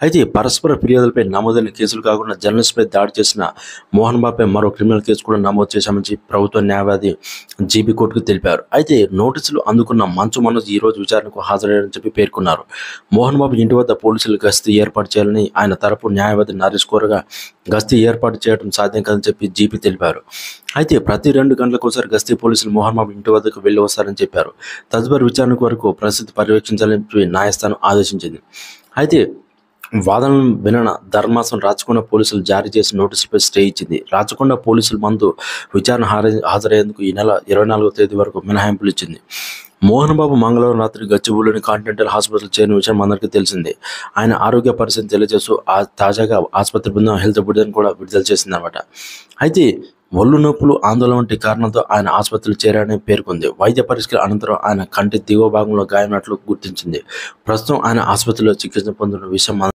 అయితే పరస్పర ఫిర్యాదులపై నమోదైన కేసులు కాకుండా జర్నలిస్ట్పై దాడి చేసిన మోహన్ బాబుపై మరో క్రిమినల్ కేసు కూడా నమోదు చేశామని ప్రభుత్వ న్యాయవాది జీబీ కోర్టుకు తెలిపారు. అయితే నోటీసులు అందుకున్న మంచు మనోజ్ ఈ రోజు విచారణకు హాజరయ్యారని పేర్కొన్నారు. మోహన్ బాబు ఇంటి వద్ద పోలీసులు గస్తీ ఏర్పాటు చేయాలని ఆయన తరపు న్యాయవాది నరేష్ కోరగా గస్తీ ఏర్పాటు చేయడం సాధ్యం కాదని జీపీ తెలిపారు. అయితే ప్రతి 2 గంటలకోసారి గస్తీ పోలీసులు మోహన్ బాబు ఇంటి వద్దకు వెళ్లి వస్తారని చెప్పారు. తదుపరి విచారణ వరకు పరిస్థితి పర్యవేక్షించాలని న్యాయస్థానం ఆదేశించింది. అయితే వాదనలను వినన ధర్మాసనం రాచకొండ పోలీసులు జారీ చేసిన నోటీసులపై స్టే ఇచ్చింది. రాచకొండ పోలీసులు ముందు విచారణ హాజరయ్యేందుకు ఈ నెల 24వ తేదీ వరకు మినహాయింపులు ఇచ్చింది. మోహన్ బాబు మంగళవారం రాత్రి గచ్చిబౌలిలోని కాంటినెంటల్ హాస్పిటల్ చేరిన విషయం అందరికీ తెలిసిందే. ఆయన ఆరోగ్య పరిస్థితిని తెలియజేస్తూ తాజాగా ఆసుపత్రి బృందం హెల్త్ బులెటిన్ కూడా విడుదల చేసిందన్నమాట. అయితే ఒళ్ళు నొప్పులు, ఆందోళన వంటి కారణంతో ఆయన ఆసుపత్రిలో చేరారని పేర్కొంది. వైద్య పరీక్షల అనంతరం ఆయన కంటి దిగువ భాగంలో గాయమైనట్లు గుర్తించింది. ప్రస్తుతం ఆయన ఆసుపత్రిలో చికిత్స పొందుతున్న విషయం